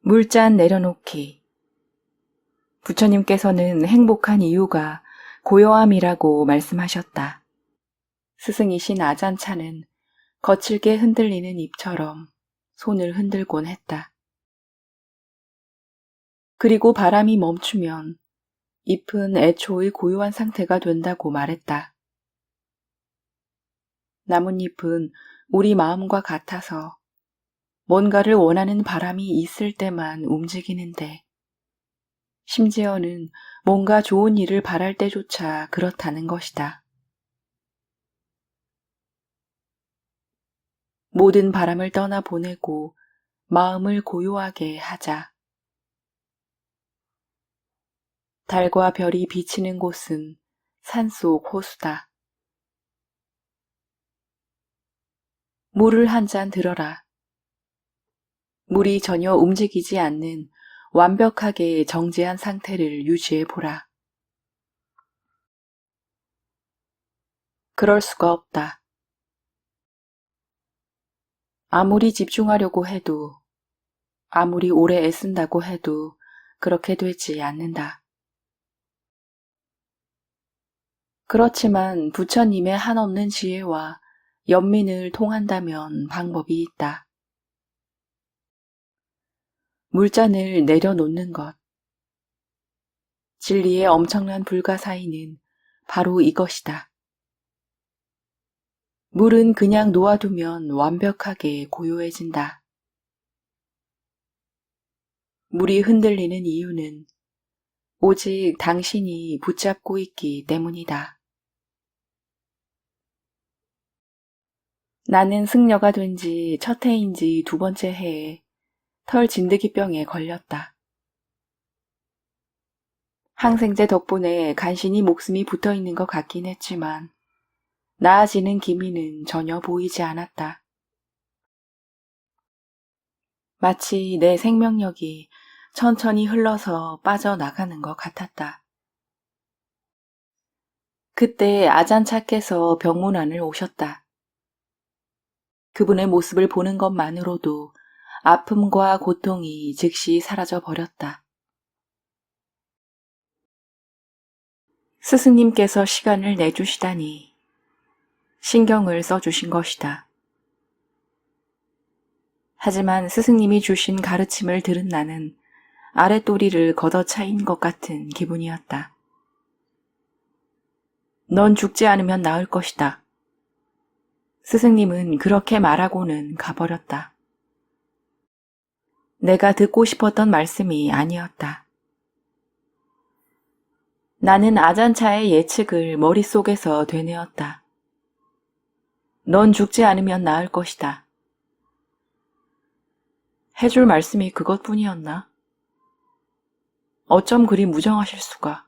물잔 내려놓기. 부처님께서는 행복한 이유가 고요함이라고 말씀하셨다. 스승이신 아잔차는 거칠게 흔들리는 잎처럼 손을 흔들곤 했다. 그리고 바람이 멈추면 잎은 애초의 고요한 상태가 된다고 말했다. 나뭇잎은 우리 마음과 같아서 뭔가를 원하는 바람이 있을 때만 움직이는데 심지어는 뭔가 좋은 일을 바랄 때조차 그렇다는 것이다. 모든 바람을 떠나보내고 마음을 고요하게 하자. 달과 별이 비치는 곳은 산속 호수다. 물을 한 잔 들어라. 물이 전혀 움직이지 않는 완벽하게 정제한 상태를 유지해보라. 그럴 수가 없다. 아무리 집중하려고 해도, 아무리 오래 애쓴다고 해도 그렇게 되지 않는다. 그렇지만 부처님의 한없는 지혜와 연민을 통한다면 방법이 있다. 물잔을 내려놓는 것. 진리의 엄청난 불가사의는 바로 이것이다. 물은 그냥 놓아두면 완벽하게 고요해진다. 물이 흔들리는 이유는 오직 당신이 붙잡고 있기 때문이다. 나는 승려가 된 지 첫 해인지 두 번째 해에 털 진드기병에 걸렸다. 항생제 덕분에 간신히 목숨이 붙어있는 것 같긴 했지만 나아지는 기미는 전혀 보이지 않았다. 마치 내 생명력이 천천히 흘러서 빠져나가는 것 같았다. 그때 아잔차께서 병문안을 오셨다. 그분의 모습을 보는 것만으로도 아픔과 고통이 즉시 사라져 버렸다. 스승님께서 시간을 내주시다니 신경을 써주신 것이다. 하지만 스승님이 주신 가르침을 들은 나는 아랫도리를 걷어차인 것 같은 기분이었다. 넌 죽지 않으면 나을 것이다. 스승님은 그렇게 말하고는 가버렸다. 내가 듣고 싶었던 말씀이 아니었다. 나는 아잔차의 예측을 머릿속에서 되뇌었다. 넌 죽지 않으면 나을 것이다. 해줄 말씀이 그것뿐이었나? 어쩜 그리 무정하실 수가.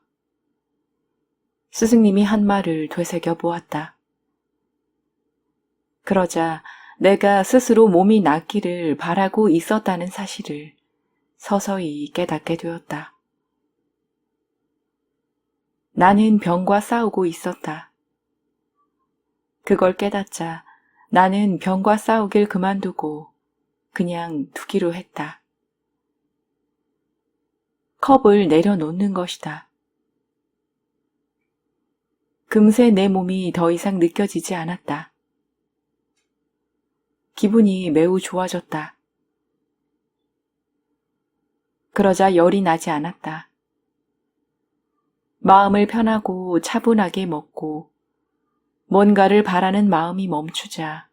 스승님이 한 말을 되새겨 보았다. 그러자 내가 스스로 몸이 낫기를 바라고 있었다는 사실을 서서히 깨닫게 되었다. 나는 병과 싸우고 있었다. 그걸 깨닫자 나는 병과 싸우길 그만두고 그냥 두기로 했다. 컵을 내려놓는 것이다. 금세 내 몸이 더 이상 느껴지지 않았다. 기분이 매우 좋아졌다. 그러자 열이 나지 않았다. 마음을 편하고 차분하게 먹고 뭔가를 바라는 마음이 멈추자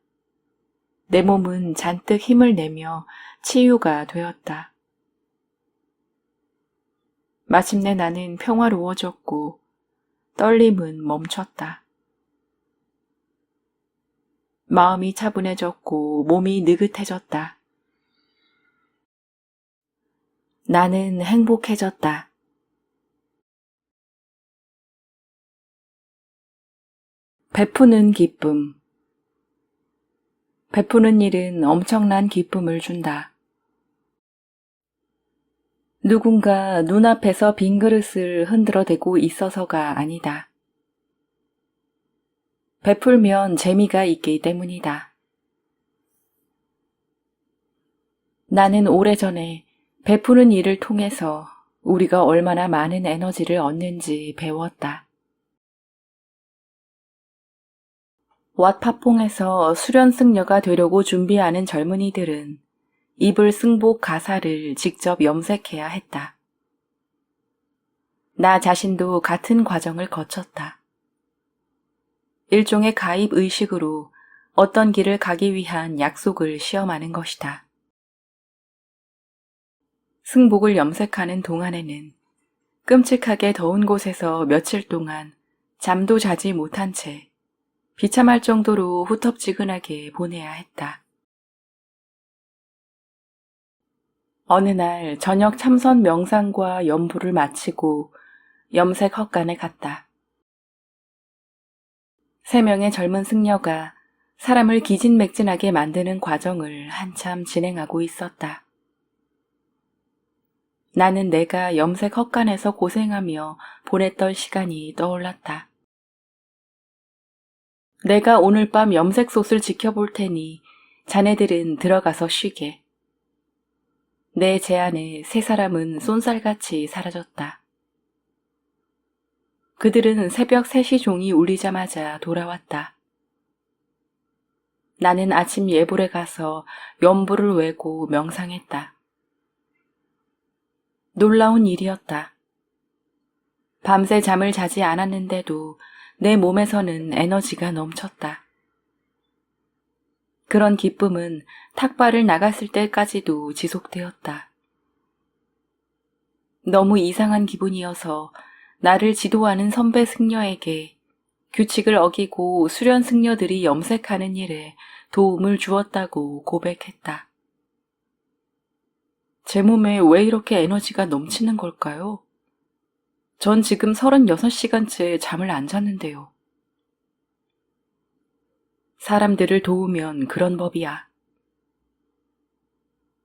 내 몸은 잔뜩 힘을 내며 치유가 되었다. 마침내 나는 평화로워졌고 떨림은 멈췄다. 마음이 차분해졌고 몸이 느긋해졌다. 나는 행복해졌다. 베푸는 기쁨. 베푸는 일은 엄청난 기쁨을 준다. 누군가 눈앞에서 빈 그릇을 흔들어대고 있어서가 아니다. 베풀면 재미가 있기 때문이다. 나는 오래전에 베푸는 일을 통해서 우리가 얼마나 많은 에너지를 얻는지 배웠다. 왓파퐁에서 수련승려가 되려고 준비하는 젊은이들은 입을 승복 가사를 직접 염색해야 했다. 나 자신도 같은 과정을 거쳤다. 일종의 가입 의식으로 어떤 길을 가기 위한 약속을 시험하는 것이다. 승복을 염색하는 동안에는 끔찍하게 더운 곳에서 며칠 동안 잠도 자지 못한 채 비참할 정도로 후텁지근하게 보내야 했다. 어느 날 저녁 참선 명상과 연부를 마치고 염색 헛간에 갔다. 3명의 젊은 승려가 사람을 기진맥진하게 만드는 과정을 한참 진행하고 있었다. 나는 내가 염색 헛간에서 고생하며 보냈던 시간이 떠올랐다. 내가 오늘 밤 염색솥을 지켜볼 테니 자네들은 들어가서 쉬게. 내 제안에 3사람은 쏜살같이 사라졌다. 그들은 새벽 3시 종이 울리자마자 돌아왔다. 나는 아침 예불에 가서 연부를 외고 명상했다. 놀라운 일이었다. 밤새 잠을 자지 않았는데도 내 몸에서는 에너지가 넘쳤다. 그런 기쁨은 탁발을 나갔을 때까지도 지속되었다. 너무 이상한 기분이어서 나를 지도하는 선배 승려에게 규칙을 어기고 수련 승려들이 염색하는 일에 도움을 주었다고 고백했다. 제 몸에 왜 이렇게 에너지가 넘치는 걸까요? 전 지금 36시간째 잠을 안 잤는데요. 사람들을 도우면 그런 법이야.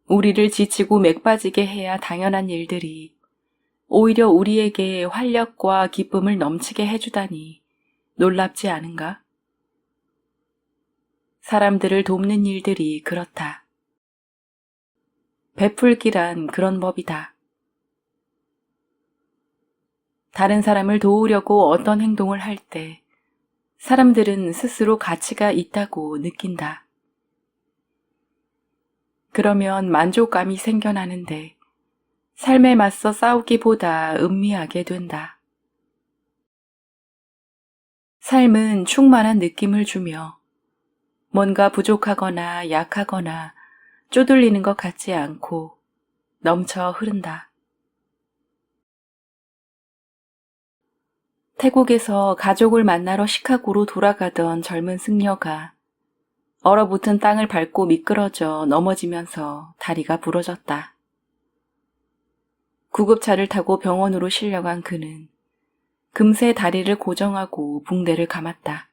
우리를 지치고 맥빠지게 해야 당연한 일들이 오히려 우리에게 활력과 기쁨을 넘치게 해주다니 놀랍지 않은가? 사람들을 돕는 일들이 그렇다. 베풀기란 그런 법이다. 다른 사람을 도우려고 어떤 행동을 할 때 사람들은 스스로 가치가 있다고 느낀다. 그러면 만족감이 생겨나는데 삶에 맞서 싸우기보다 음미하게 된다. 삶은 충만한 느낌을 주며 뭔가 부족하거나 약하거나 쪼들리는 것 같지 않고 넘쳐 흐른다. 태국에서 가족을 만나러 시카고로 돌아가던 젊은 승려가 얼어붙은 땅을 밟고 미끄러져 넘어지면서 다리가 부러졌다. 구급차를 타고 병원으로 실려간 그는 금세 다리를 고정하고 붕대를 감았다.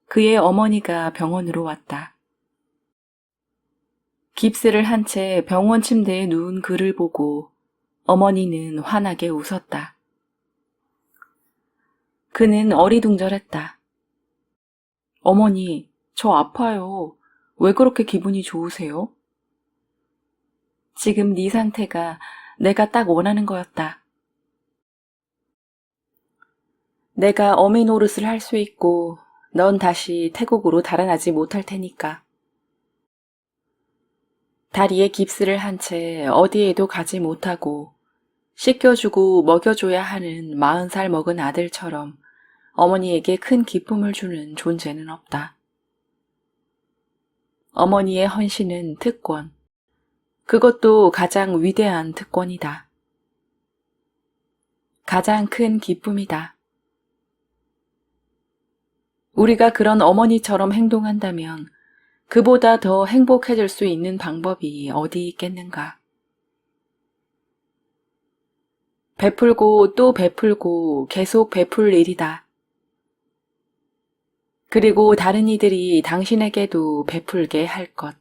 그의 어머니가 병원으로 왔다. 깁스를 한 채 병원 침대에 누운 그를 보고 어머니는 환하게 웃었다. 그는 어리둥절했다. 어머니, 저 아파요. 왜 그렇게 기분이 좋으세요? 지금 네 상태가 내가 딱 원하는 거였다. 내가 어미 노릇을 할 수 있고 넌 다시 태국으로 달아나지 못할 테니까. 다리에 깁스를 한 채 어디에도 가지 못하고 씻겨주고 먹여줘야 하는 40살 먹은 아들처럼 어머니에게 큰 기쁨을 주는 존재는 없다. 어머니의 헌신은 특권. 그것도 가장 위대한 특권이다. 가장 큰 기쁨이다. 우리가 그런 어머니처럼 행동한다면 그보다 더 행복해질 수 있는 방법이 어디 있겠는가. 베풀고 또 베풀고 계속 베풀 일이다. 그리고 다른 이들이 당신에게도 베풀게 할 것.